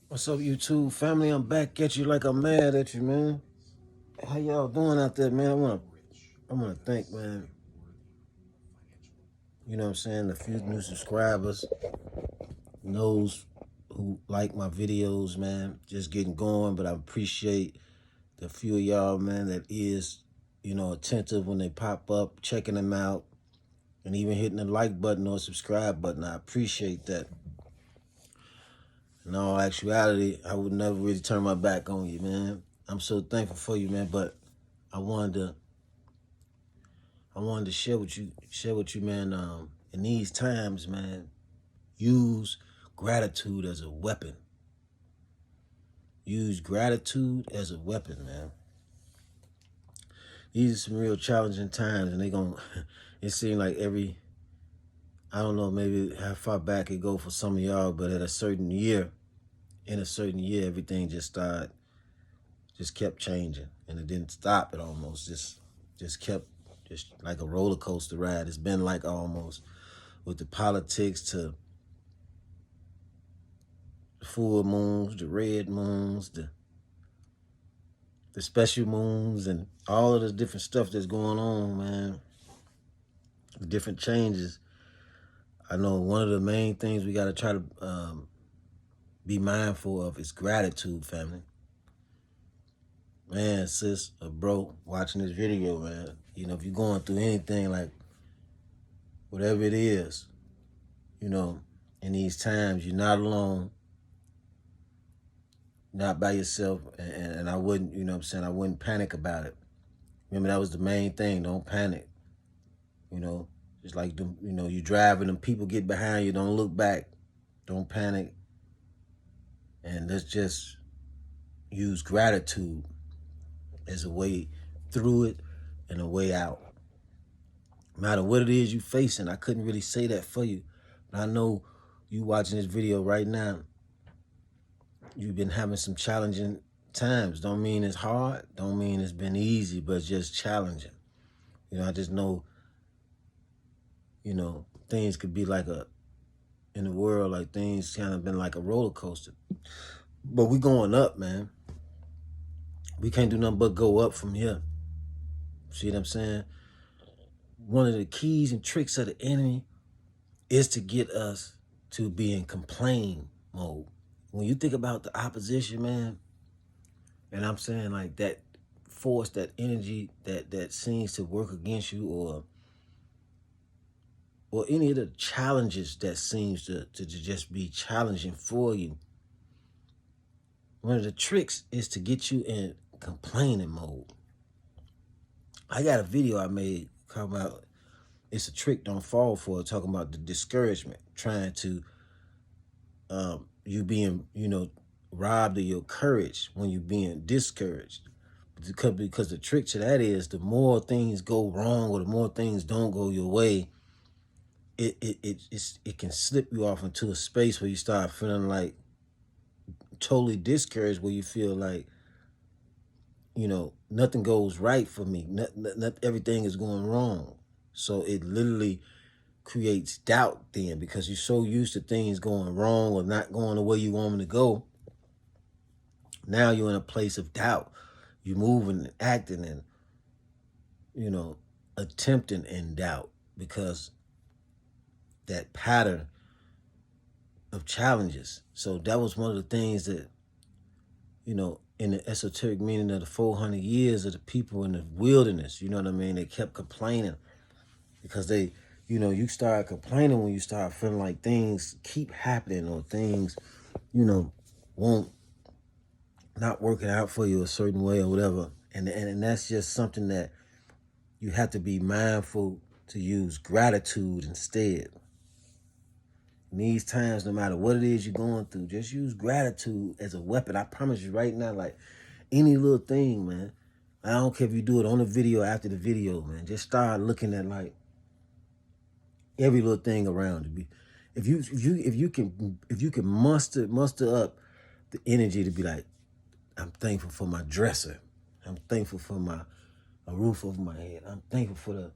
What's up, YouTube family? I'm back at you like I'm mad at you, man. How y'all doing out there, man? I wanna thank, man. You know what I'm saying? The few new subscribers, those who like my videos, man. Just getting going, but I appreciate the few of y'all, man, that is, attentive when they pop up, checking them out, and even hitting the like button or subscribe button. I appreciate that. In all actuality, I would never really turn my back on you, man. I'm so thankful for you, man. But I wanted to share with you, man. In these times, man, use gratitude as a weapon. Use gratitude as a weapon, man. These are some real challenging times, and it seems like I don't know, maybe how far back it go for some of y'all, but in a certain year, everything just kept changing, and it didn't stop. It almost just kept, just like a roller coaster ride. It's been like almost with the politics to the full moons, the red moons, the special moons, and all of the different stuff that's going on, man. The different changes. I know one of the main things we got to try to be mindful of is gratitude, family. Man, sis, or bro, watching this video, man, if you're going through anything, like whatever it is, in these times, you're not alone, not by yourself, and I wouldn't, I wouldn't panic about it. Remember, that was the main thing. Don't panic. Just like you driving and people get behind you. Don't look back. Don't panic. And let's just use gratitude as a way through it and a way out. No matter what it is you facing, I couldn't really say that for you. But I know you watching this video right now, you've been having some challenging times. Don't mean it's hard. Don't mean it's been easy, but just challenging. I just know, things could be in the world, like things kind of been like a roller coaster. But we going up, man. We can't do nothing but go up from here. See what I'm saying? One of the keys and tricks of the enemy is to get us to be in complain mode. When you think about the opposition, man, and I'm saying like that force, that energy that seems to work against you, or any of the challenges that seems to just be challenging for you, one of the tricks is to get you in complaining mode. I got a video I made talking about it's a trick, don't fall for it, talking about the discouragement, trying to you being, robbed of your courage when you being discouraged. Because the trick to that is the more things go wrong or the more things don't go your way, it can slip you off into a space where you start feeling like totally discouraged, where you feel like, nothing goes right for me. Not everything is going wrong. So it literally creates doubt then, because you're so used to things going wrong or not going the way you want them to go. Now you're in a place of doubt. You're moving and acting and, attempting in doubt, because that pattern of challenges. So that was one of the things that, in the esoteric meaning of the 400 years of the people in the wilderness, you know what I mean? They kept complaining because you start complaining when you start feeling like things keep happening, or things, won't not working out for you a certain way or whatever. And that's just something that you have to be mindful to use gratitude instead. In these times, no matter what it is you're going through, just use gratitude as a weapon. I promise you right now, like any little thing, man. I don't care if you do it on the video, after the video, man. Just start looking at like every little thing around you. If you can muster up the energy to be like, I'm thankful for my dresser. I'm thankful for a roof over my head. I'm thankful for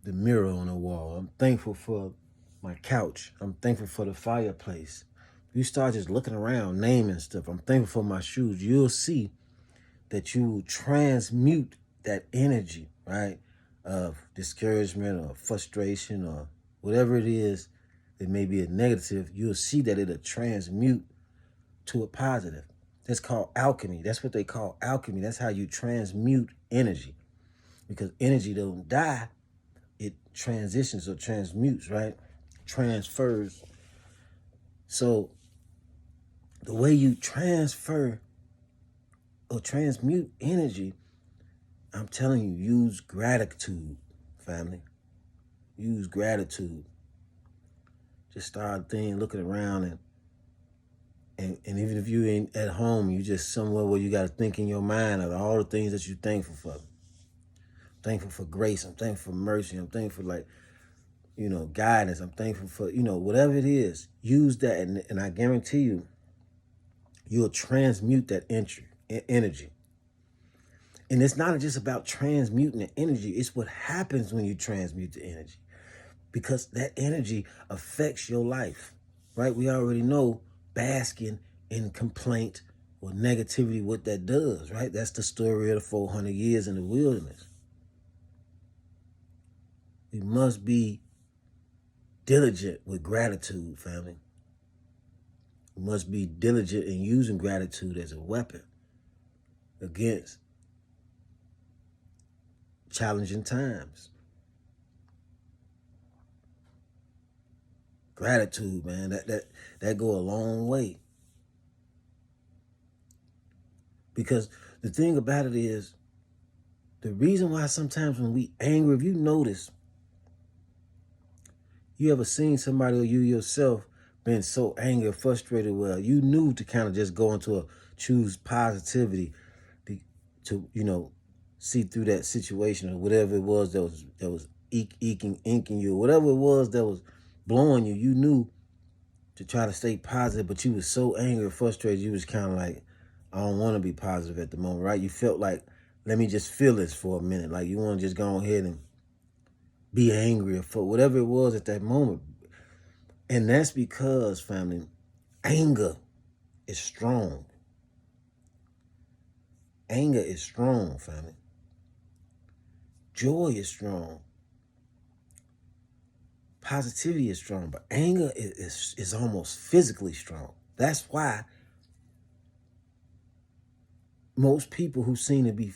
the mirror on the wall. I'm thankful for my couch. I'm thankful for the fireplace. you start just looking around, naming stuff, I'm thankful for my shoes, you'll see that you transmute that energy, right, of discouragement or frustration or whatever it is that may be a negative. You'll see that it'll transmute to a positive. That's called alchemy. That's what they call alchemy. That's how you transmute energy, because energy don't die, it transitions or transmutes, right? Transfers. So the way you transfer or transmute energy, I'm telling you, use gratitude, family. Use gratitude. Just start looking around, and even if you ain't at home, you just somewhere where you got to think in your mind of all the things that you're thankful for. I'm thankful for grace. I'm thankful for mercy. I'm thankful for, like, guidance. I'm thankful for, whatever it is. Use that, and I guarantee you, you'll transmute that energy. And it's not just about transmuting the energy. It's what happens when you transmute the energy, because that energy affects your life, right? We already know basking in complaint or negativity, what that does, right? That's the story of the 400 years in the wilderness. We must be diligent with gratitude, family. We must be diligent in using gratitude as a weapon against challenging times. Gratitude, man, that go a long way. Because the thing about it is, the reason why sometimes when we angry, if you notice, you ever seen somebody or you yourself been so angry, frustrated, well, you knew to kind of just go into choose positivity to, see through that situation or whatever it was that was inking you, or whatever it was that was blowing you, you knew to try to stay positive, but you was so angry or frustrated, you was kind of like, I don't want to be positive at the moment, right? You felt like, let me just feel this for a minute. Like, you want to just go ahead and be angry for whatever it was at that moment. And that's because, family, anger is strong. Anger is strong, family. Joy is strong. Positivity is strong, but anger is almost physically strong. That's why most people who seem to be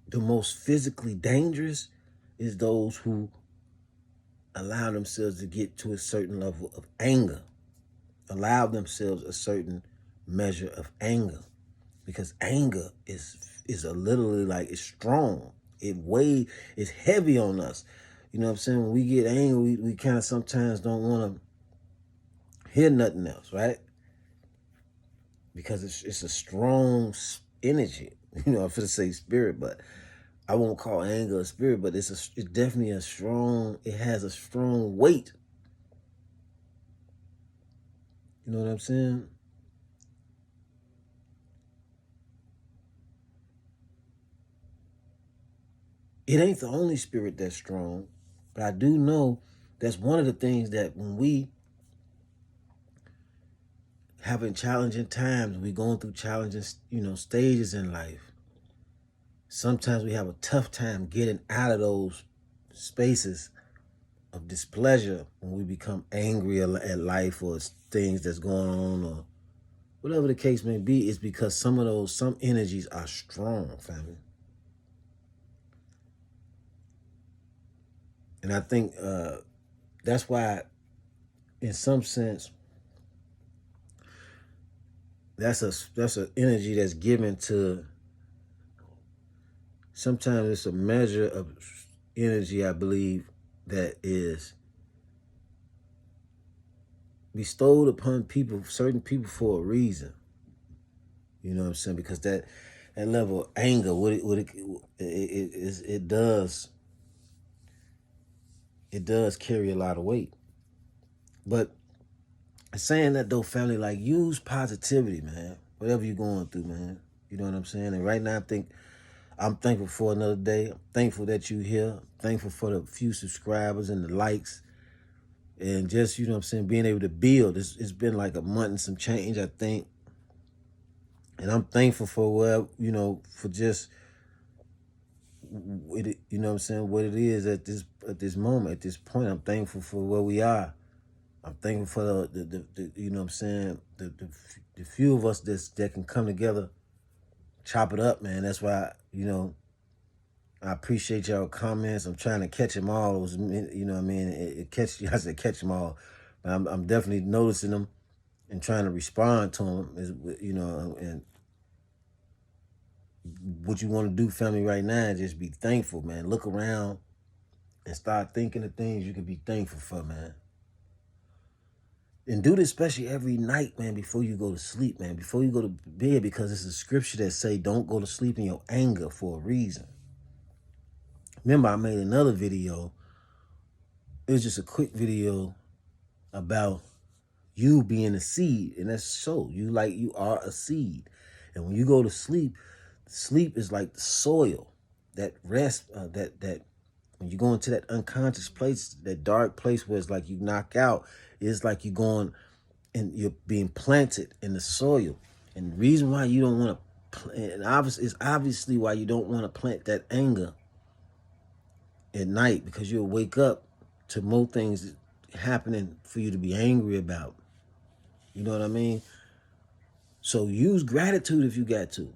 the most physically dangerous is those who allow themselves to get to a certain level of anger, allow themselves a certain measure of anger, because anger is literally like, it's strong. It's heavy on us. You know what I'm saying? When we get angry, we kind of sometimes don't want to hear nothing else, right? Because it's a strong energy. I'm going to say spirit, but I won't call anger a spirit, but it's definitely it has a strong weight. You know what I'm saying? It ain't the only spirit that's strong, but I do know that's one of the things that when we having challenging times, we going through challenging, stages in life, sometimes we have a tough time getting out of those spaces of displeasure when we become angry at life or things that's going on or whatever the case may be. It's because some energies are strong, family. And I think that's why, in some sense, that's an energy that's given to. Sometimes it's a measure of energy, I believe, that is bestowed upon certain people for a reason. You know what I'm saying? Because that level of anger, it does carry a lot of weight. But saying that though, family, like, use positivity, man. Whatever you're going through, man. You know what I'm saying? And right now, I'm thankful for another day. I'm thankful that you're here. I'm thankful for the few subscribers and the likes And just, you know what I'm saying, being able to build. It's been like a month and some change, I think. And I'm thankful for for just you know what I'm saying, what it is at this moment, at this point. I'm thankful for where we are. I'm thankful for the you know what I'm saying, the few of us that can come together, chop it up, man. That's why, I appreciate y'all comments. I'm trying to catch them all. It was, you know what I mean? I said catch them all. But I'm definitely noticing them and trying to respond to them. And what you want to do, family, right now is just be thankful, man. Look around and start thinking of things you can be thankful for, man. And do this especially every night, man, before you go to sleep, man. Before you go to bed, because it's a scripture that say don't go to sleep in your anger for a reason. Remember, I made another video. It was just a quick video about you being a seed. And that's so. You are a seed. And when you go to sleep, sleep is like the soil. That rest, that when you go into that unconscious place, that dark place where it's like you knock out, it's like you're going and you're being planted in the soil. And the reason why you don't want to, and obviously why you don't want to plant that anger at night, because you'll wake up to more things happening for you to be angry about. You know what I mean? So use gratitude if you got to.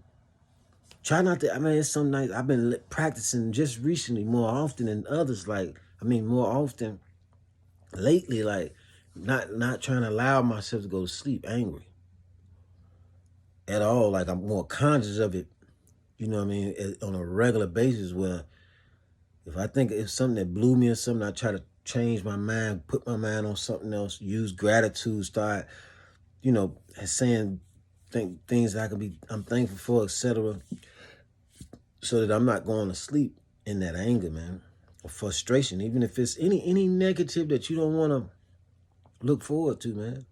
Try not to, it's some nights I've been practicing just recently more often than others. More often lately, not trying to allow myself to go to sleep angry at all. Like, I'm more conscious of it, you know what I mean, on a regular basis, where if I think it's something that blew me or something, I try to change my mind, put my mind on something else, use gratitude, start, saying things that I'm thankful for, etc., so that I'm not going to sleep in that anger, man, or frustration, even if it's any negative that you don't want to look forward to, man.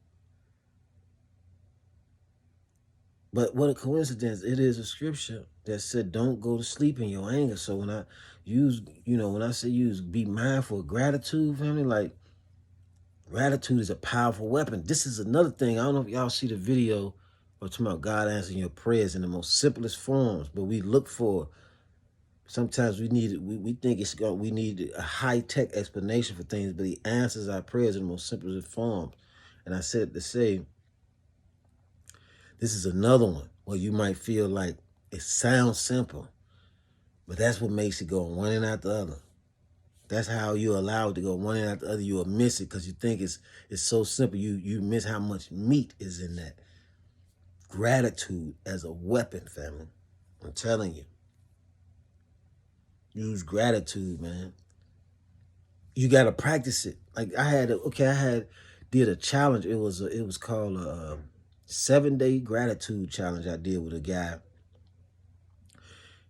But what a coincidence. It is a scripture that said don't go to sleep in your anger. So when I be mindful of gratitude, family, like, gratitude is a powerful weapon. This is another thing. I don't know if y'all see the video or talking about God answering your prayers in the most simplest forms, but we look for, sometimes we think we need a high-tech explanation for things, but he answers our prayers in the most simplest forms. And I said to say, this is another one where you might feel like it sounds simple, but that's what makes it go one and after the other. That's how you allow it to go one and after the other. You'll miss it because you think it's so simple. You miss how much meat is in that. Gratitude as a weapon, family. I'm telling you. Use gratitude, man. You got to practice it. Like, did a challenge. It was called a 7-day gratitude challenge I did with a guy.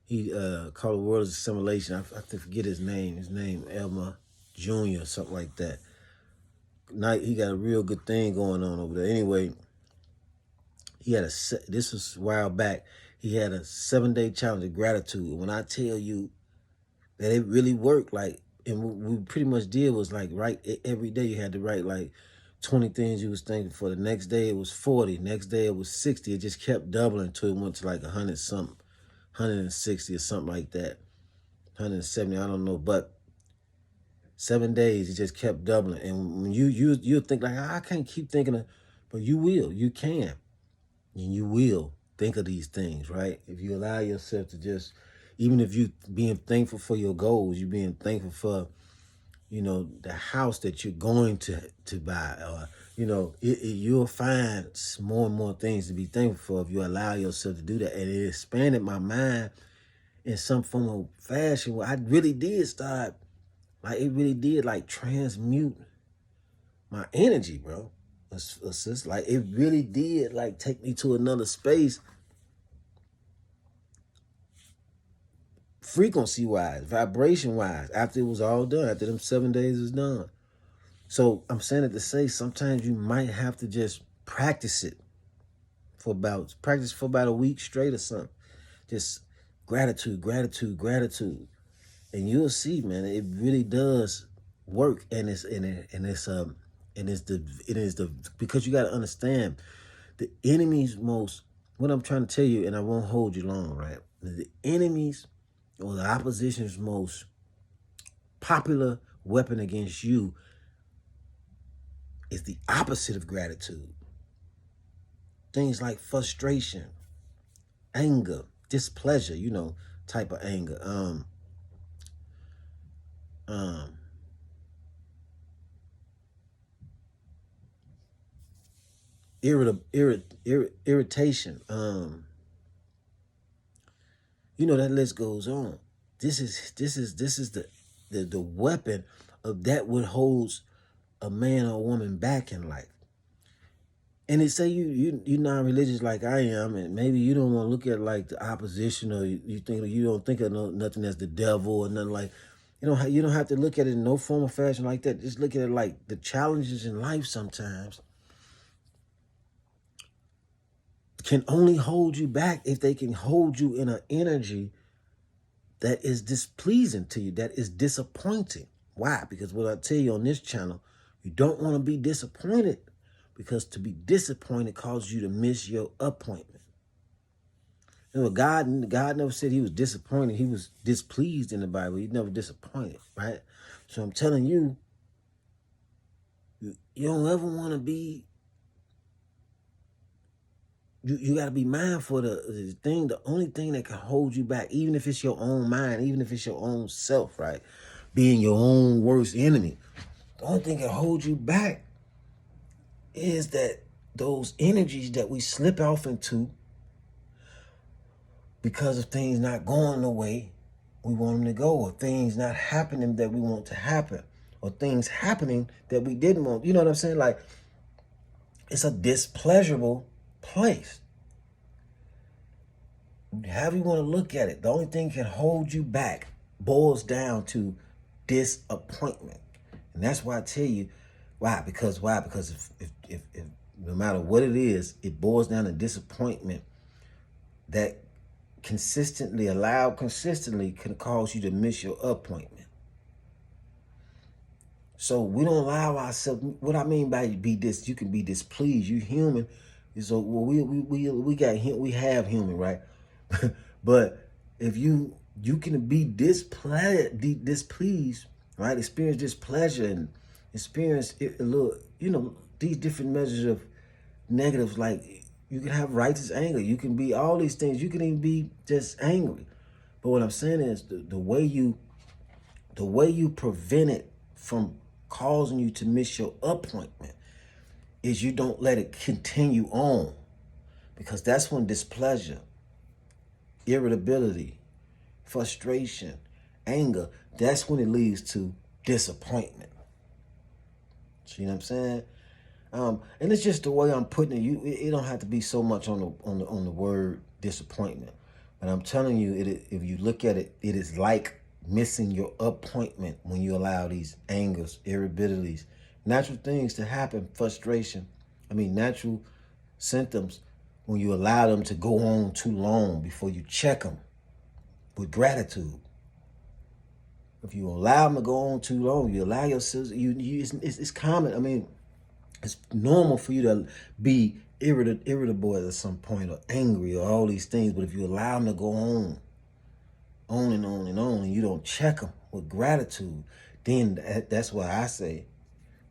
He called it World Assimilation. I forget his name. His name, Elmer Jr., something like that. He got a real good thing going on over there. Anyway, this was a while back. He had a 7-day challenge of gratitude. When I tell you that it really worked, and what we pretty much did was write every day. You had to write 20 things you was thankful for. The next day it was 40. Next day it was 60. It just kept doubling until it went to 100 something, 160 or something like that, 170. I don't know, but 7 days it just kept doubling. And when you'll think I can't keep thinking of, but you will. You can, and you will think of these things, right? If you allow yourself to just, even if you being thankful for your goals, you being thankful for, the house that you're going to buy, or, you'll find more and more things to be thankful for if you allow yourself to do that. And it expanded my mind in some form of fashion where I really did start, it really did transmute my energy, bro. It's just it really did take me to another space, frequency-wise, vibration-wise, after it was all done, after them 7 days was done. So I'm saying it to say sometimes you might have to just practice for about a week straight or something. Just gratitude. And you'll see, man, it really does work. And it's And it is the because you got to understand the enemy's most, what I'm trying to tell you, and I won't hold you long, right? The enemy's or the opposition's most popular weapon against you is the opposite of gratitude. Things like frustration, anger, displeasure, type of anger. Um, irritation. That list goes on. This is the weapon of that what holds a man or a woman back in life. And they say you're non-religious like I am, and maybe you don't want to look at like the opposition, or you don't think of nothing as the devil or nothing like. You don't have to look at it in no form or fashion like that. Just look at it like the challenges in life sometimes can only hold you back if they can hold you in an energy that is displeasing to you, that is disappointing. Why? Because what I tell you on this channel, you don't want to be disappointed, because to be disappointed causes you to miss your appointment. God never said he was disappointed. He was displeased in the Bible. He never disappointed, right? So I'm telling you, you don't ever want to be, you got to be mindful of the only thing that can hold you back, even if it's your own mind, even if it's your own self, right? Being your own worst enemy. The only thing that can hold you back is that those energies that we slip off into because of things not going the way we want them to go, or things not happening that we want to happen, or things happening that we didn't want. You know what I'm saying? Like, it's a displeasurable place. However you want to look at it, the only thing can hold you back boils down to disappointment. And that's why I tell you, why? Because if no matter what it is, it boils down to disappointment that consistently can cause you to miss your appointment. So we don't allow ourselves. What I mean by you can be displeased. You human. So we have human, right? But if you can be displeased, right? Experience displeasure and experience a little, these different measures of negatives. Like, you can have righteous anger. You can be all these things. You can even be just angry. But what I'm saying is the way you prevent it from causing you to miss your appointment is you don't let it continue on, because that's when displeasure, irritability, frustration, anger, that's when it leads to disappointment. See what I'm saying? And it's just the way I'm putting it. It don't have to be so much on the word disappointment, but I'm telling you, if you look at it, it is like missing your appointment when you allow these angers, irritabilities, natural things to happen, natural symptoms, when you allow them to go on too long before you check them with gratitude. If you allow them to go on too long, you allow yourself, it's common. It's normal for you to be irritable at some point, or angry, or all these things. But if you allow them to go on and on and on, and you don't check them with gratitude, then that's why I say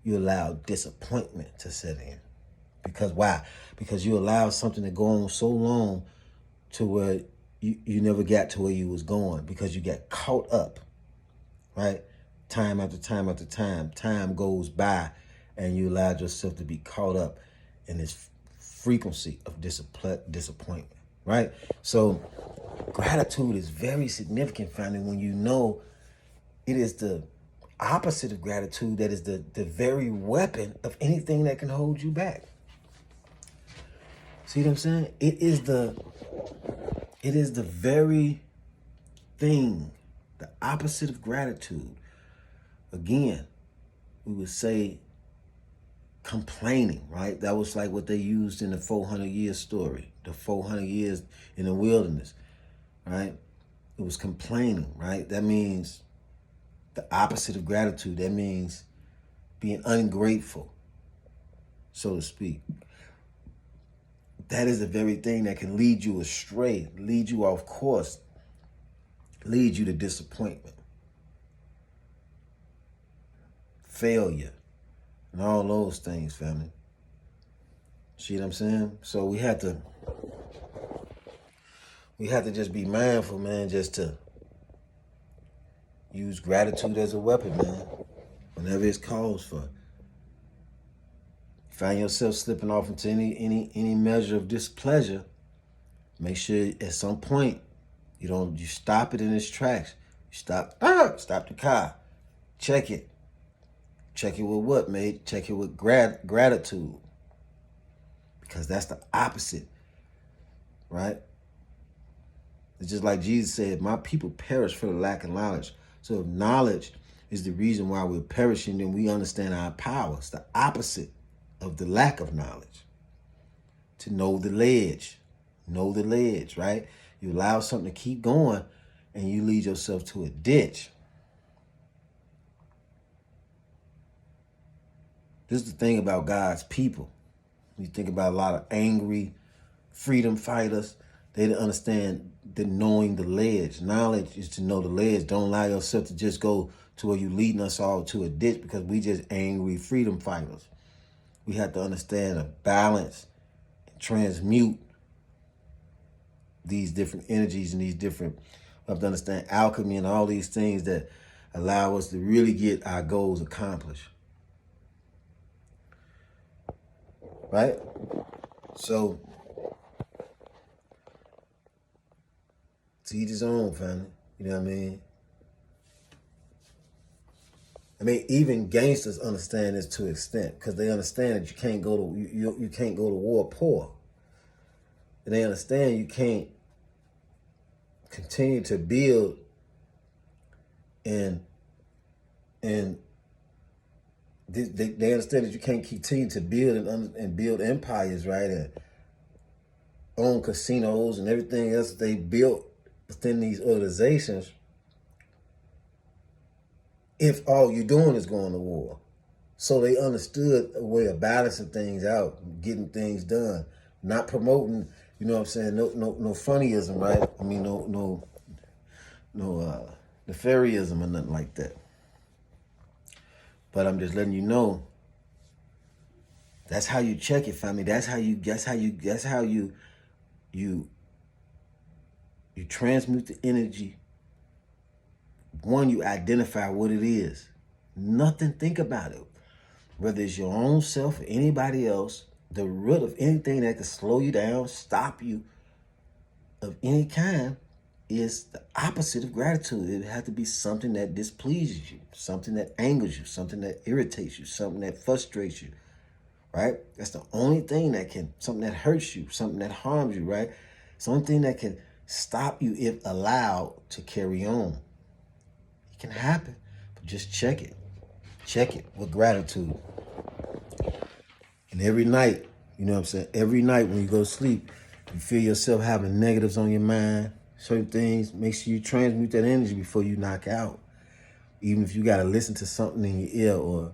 you allow disappointment to set in. Because why? Because you allow something to go on so long to where you never got to where you was going, because you got caught up, right? Time after time after time goes by, and you allowed yourself to be caught up in this frequency of disappointment, right? So gratitude is very significant, family, when you know it is the opposite of gratitude that is the very weapon of anything that can hold you back. See what I'm saying? It is the very thing, the opposite of gratitude. Again, we would say complaining, right? That was like what they used in the 400-year story, the 400 years in the wilderness, right? It was complaining, right? That means the opposite of gratitude. That means being ungrateful, so to speak. That is the very thing that can lead you astray, lead you off course, lead you to disappointment, failure, and all those things, family. See what I'm saying? So we have to just be mindful, man, just to use gratitude as a weapon, man, whenever it's called for. Find yourself slipping off into any measure of displeasure, make sure at some point you stop it in its tracks. You stop the car. Check it. Check it with what, mate? Check it with gratitude. Because that's the opposite, right? It's just like Jesus said, my people perish for the lack of knowledge. So if knowledge is the reason why we're perishing, then we understand our power. It's the opposite of the lack of knowledge. To know the ledge. Know the ledge, right? You allow something to keep going and you lead yourself to a ditch. This is the thing about God's people. You think about a lot of angry freedom fighters. They didn't understand the knowing the ledge. Knowledge is to know the ledge. Don't allow yourself to just go to where you're leading us all to a ditch because we just angry freedom fighters. We have to understand a balance and transmute these different energies and these different, we have to understand alchemy and all these things that allow us to really get our goals accomplished. Right? So, to each his own, family. You know what I mean? Even gangsters understand this to an extent because they understand that you can't go to you can't go to war poor. And they understand you can't continue to build and they understand that you can't continue to build and build empires, right? And own casinos and everything else they built within these organizations if all you're doing is going to war. So they understood a way of balancing things out, getting things done, not promoting, you know what I'm saying, no funnyism, right? No nefariousm or nothing like that. But I'm just letting you know that's how you check it, family. That's how you transmute the energy. One, you identify what it is. Nothing, think about it. Whether it's your own self or anybody else, the root of anything that can slow you down, stop you of any kind is the opposite of gratitude. It has to be something that displeases you, something that angers you, something that irritates you, something that frustrates you, right? That's the only thing something that hurts you, something that harms you, right? It's the only thing that can stop you if allowed to carry on. It can happen, but just check it. Check it with gratitude. And every night, you know what I'm saying? Every night when you go to sleep, you feel yourself having negatives on your mind, certain things, make sure you transmute that energy before you knock out. Even if you got to listen to something in your ear or,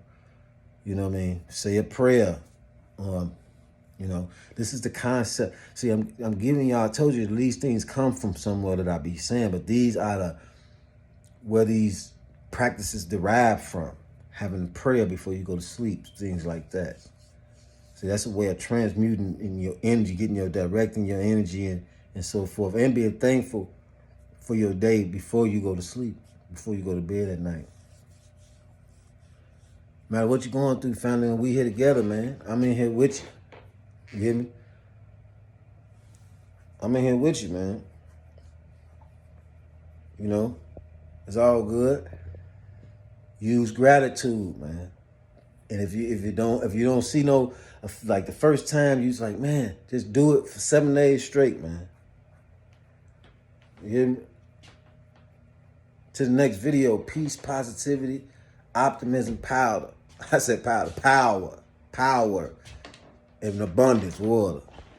you know what I mean, say a prayer. This is the concept. See, I'm giving y'all, I told you these things come from somewhere that I be saying, but these are where these practices derive from. Having prayer before you go to sleep, things like that. See, that's a way of transmuting in your energy, directing your energy and so forth, and being thankful for your day before you go to sleep, before you go to bed at night. No matter what you're going through, family, we here together, man. I'm in here with you. You hear me? I'm in here with you, man. You know, it's all good. Use gratitude, man. And if you don't see like the first time, you was like, man, just do it for 7 days straight, man. You hear me? To the next video, peace, positivity, optimism, power. I said power, and abundance, water.